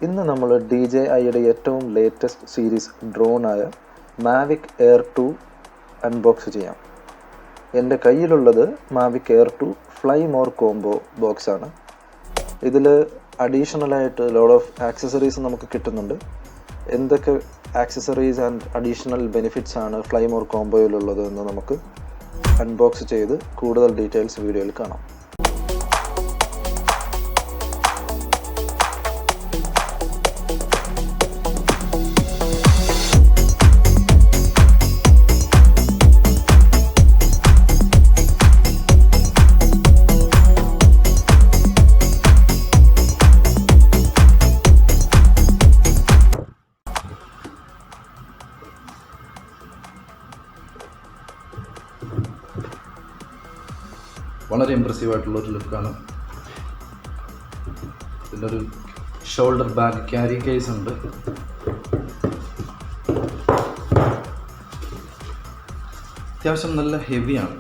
ഇന്ന് നമ്മൾ DJIയുടെ ഏറ്റവും ലേറ്റസ്റ്റ് സീരീസ് ഡ്രോണായ മാവിക് എയർ 2 അൺബോക്സ് ചെയ്യാം. എൻ്റെ കയ്യിലുള്ളത് Mavic Air 2 fly more combo ബോക്സാണ്. ഇതിൽ അഡീഷണലായിട്ട് ലോഡ് ഓഫ് ആക്സസറീസ് നമുക്ക് കിട്ടുന്നുണ്ട്. എന്തൊക്കെ ആക്സസറീസ് ആൻഡ് അഡീഷണൽ ബെനിഫിറ്റ്സ് ആണ് ഫ്ലൈ മോർ കോംബോയിലുള്ളത് എന്ന് നമുക്ക് അൺബോക്സ് ചെയ്ത് കൂടുതൽ ഡീറ്റെയിൽസ് വീഡിയോയിൽ കാണാം. വളരെ ഇമ്പ്രസീവായിട്ടുള്ളൊരു ലുക്കാണ്. ഇതിലൊരു ഷോൾഡർ ബാഗ് ക്യാരി കേസ് ഉണ്ട്. അത്യാവശ്യം നല്ല ഹെവിയാണ്,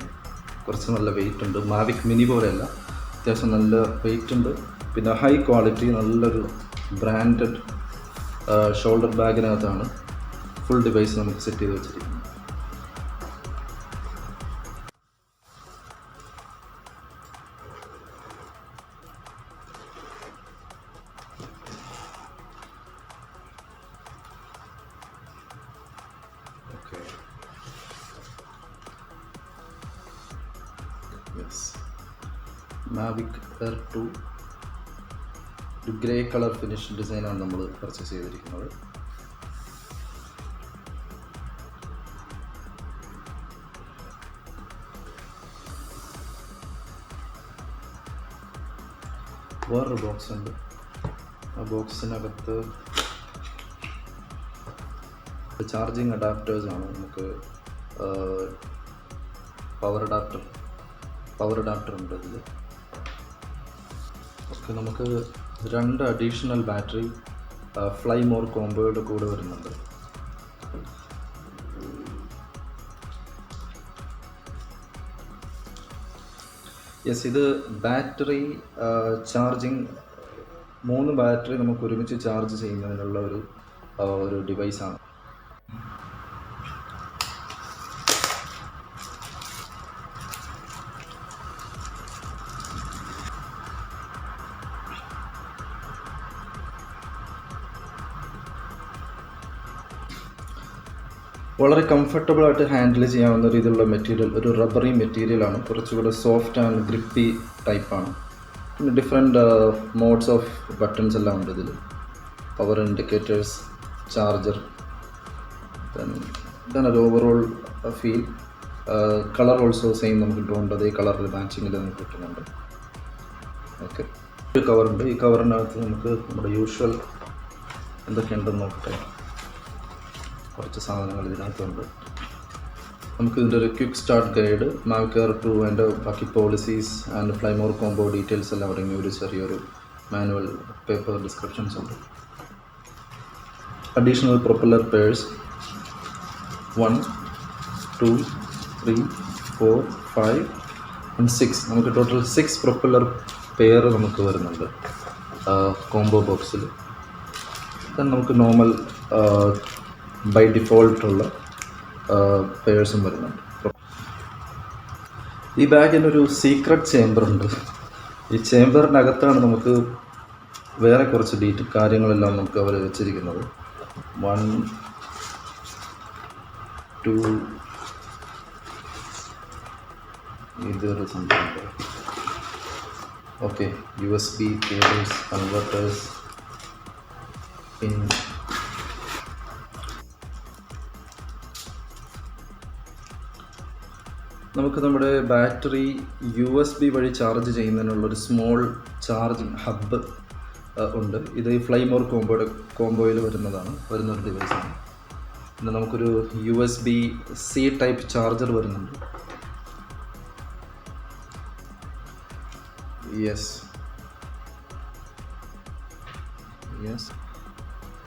കുറച്ച് നല്ല വെയിറ്റ് ഉണ്ട്. മാവിക് മിനി പോലെയല്ല, അത്യാവശ്യം നല്ല വെയിറ്റ് ഉണ്ട്. പിന്നെ ഹൈ ക്വാളിറ്റി നല്ലൊരു ബ്രാൻഡഡ് ഷോൾഡർ ബാഗിനകത്താണ് ഫുൾ ഡിവൈസ് നമുക്ക് സെറ്റ് ചെയ്ത് വെച്ചിരിക്കുന്നത്. മാവിക് എയർ 2 ഒരു ഗ്രേ കളർ ഫിനിഷ് ഡിസൈനാണ് നമ്മൾ പർച്ചേസ് ചെയ്തിരിക്കുന്നത്. വേറൊരു ബോക്സ് ഉണ്ട്. ആ ബോക്സിനകത്ത് ചാർജിങ് അഡാപ്റ്റേഴ്സാണ്. നമുക്ക് പവർ അഡാപ്റ്റർ ഉണ്ട് ഇതിൽ. ഓക്കെ, നമുക്ക് 2 അഡീഷണൽ ബാറ്ററി ഫ്ലൈ മോർ കോംബോയുടെ കൂടെ വരുന്നുണ്ട്. യെസ്, ഇത് ബാറ്ററി ചാർജിങ് 3 ബാറ്ററി നമുക്ക് ഒരുമിച്ച് ചാർജ് ചെയ്യുന്നതിനുള്ള ഒരു ഡിവൈസാണ്. വളരെ കംഫർട്ടബിളായിട്ട് ഹാൻഡിൽ ചെയ്യാവുന്ന രീതിയിലുള്ള മെറ്റീരിയൽ, ഒരു റബ്ബറി മെറ്റീരിയലാണ്. കുറച്ചുകൂടെ സോഫ്റ്റ് ആൻഡ് ഗ്രിപ്പി ടൈപ്പാണ്. പിന്നെ ഡിഫറെൻറ്റ് മോഡ്സ് ഓഫ് ബട്ടൺസ് എല്ലാം ഉണ്ട് ഇതിൽ. പവർ ഇൻഡിക്കേറ്റേഴ്സ്, ചാർജർ, ഇതാണ് ഒരു overall feel. Colour also same നമുക്ക് ഡ്രോണിൻ്റെ അതേ കളറിൽ മാച്ചിങ്ങിൽ നമുക്ക് കിട്ടുന്നുണ്ട്. ഓക്കെ, ഒരു കവറുണ്ട്. ഈ കവറിനകത്ത് നമുക്ക് നമ്മുടെ യൂഷ്വൽ എന്തൊക്കെയുണ്ടെന്ന് നോക്കട്ടെ. കുറച്ച് സാധനങ്ങൾ ഇതിനകത്തുണ്ട്. നമുക്ക് ഇതിൻ്റെ ഒരു quick start guide, Mavic Air 2 അതിൻ്റെ ബാക്കി policies and fly more combo details എല്ലാം അടങ്ങിയ ഒരു ചെറിയൊരു മാനുവൽ പേപ്പർ ഡിസ്ക്രിപ്ഷൻസ് ഉണ്ട്. Additional propeller pairs 1, 2, 3, 4, 5 and 6. നമുക്ക് ടോട്ടൽ 6 പ്രൊപ്പല്ലർ പെയർ നമുക്ക് വരുന്നുണ്ട് കോംബോ ബോക്സിൽ. ദെൻ നമുക്ക് നോർമൽ ബൈ ഡിഫോൾട്ടുള്ള പെയേഴ്സും വരുന്നുണ്ട്. ഈ ബാഗിനൊരു സീക്രട്ട് ചേമ്പറുണ്ട്. ഈ ചേമ്പറിനകത്താണ് നമുക്ക് വേറെ കുറച്ച് കാര്യങ്ങളെല്ലാം നമുക്ക് അവർ വെച്ചിരിക്കുന്നത്. 1, 2 ഇതൊരു സംഭവമുണ്ട്. ഓക്കെ, USB കേബിൾസ്, കൺവെർട്ടേഴ്സ്, പിൻ. നമുക്ക് നമ്മുടെ ബാറ്ററി USB വഴി ചാർജ് ചെയ്യുന്നതിനുള്ളൊരു സ്മോൾ ചാർജിങ് ഹബ്ബ് ഉണ്ട്. ഇത് ഈ ഫ്ലൈ മോർ കോംബോയിൽ വരുന്നൊരു ഡിവൈസാണ്. പിന്നെ നമുക്കൊരു USB-C ടൈപ്പ് ചാർജർ വരുന്നുണ്ട്. യെസ്,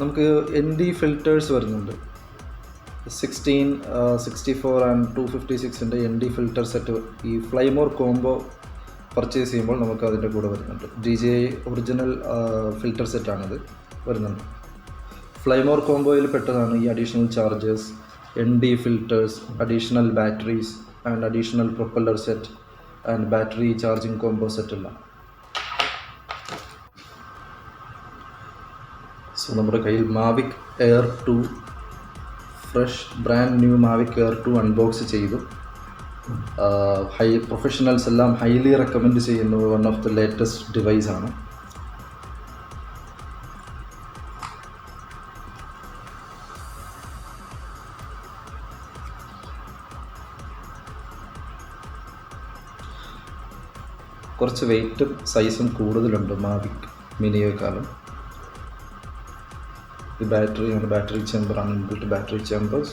നമുക്ക് ND ഫിൽറ്റേഴ്സ് വരുന്നുണ്ട്. 16, 64 and 256 ND ഫിൽറ്റർ സെറ്റ് ഈ ഫ്ലൈ മോർ കോംബോ പർച്ചേസ് ചെയ്യുമ്പോൾ നമുക്ക് അതിൻ്റെ കൂടെ വരുന്നുണ്ട്. DJI ഒറിജിനൽ ഫിൽറ്റർ സെറ്റാണിത്. വരുന്നുണ്ട്. ഫ്ലൈമോർ കോംബോയിൽ പെട്ടതാണ് ഈ additional chargers, ND filters, additional batteries and additional propeller set and battery charging combo set എല്ലാം. സോ നമ്മുടെ കയ്യിൽ Mavic Air 2 fresh brand new Mavic Air 2 unbox ചെയ്തു. പ്രൊഫഷണൽസ് എല്ലാം ഹൈലി റെക്കമെൻഡ് ചെയ്യുന്ന one of the latest device ആണ്. കുറച്ച് വെയ്റ്റും സൈസും കൂടുതലുണ്ട് Mavic മിനിയേക്കാളും. ഇത് ബാറ്ററിയാണ്, ബാറ്ററി ചേമ്പറാണ്, ഇൻബിൽറ്റ് ബാറ്ററി ചേമ്പേഴ്സ്.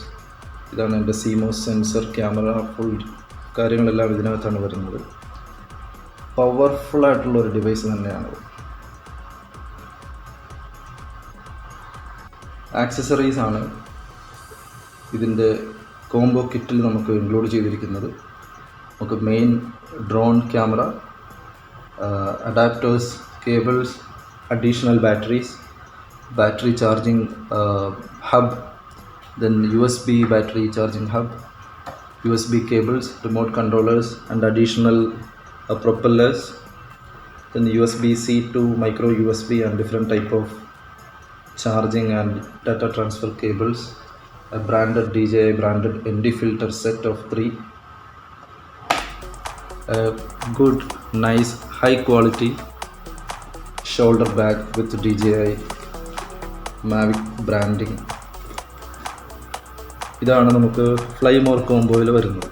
ഇതാണ് എൻ്റെ CMOS സെൻസർ, ക്യാമറ, ഫുൾ കാര്യങ്ങളെല്ലാം ഇതിനകത്താണ് വരുന്നത്. പവർഫുള്ളായിട്ടുള്ളൊരു ഡിവൈസ് തന്നെയാണത്. ആക്സസറീസ് ആണ് ഇതിൻ്റെ കോംബോ കിറ്റിൽ നമുക്ക് ഇൻക്ലൂഡ് ചെയ്തിരിക്കുന്നത്. നമുക്ക് main drone camera, adapters, cables, additional batteries, battery charging hub, then USB battery charging hub, USB cables, remote controllers and additional propellers, then USB-C to micro USB and different type of charging and data transfer cables, a branded DJI branded ND filter set of 3, a good nice high quality shoulder bag with DJI Mavic branding. ഇതാണ് നമുക്ക് Fly More കോംബോയിൽ വരുന്നത്.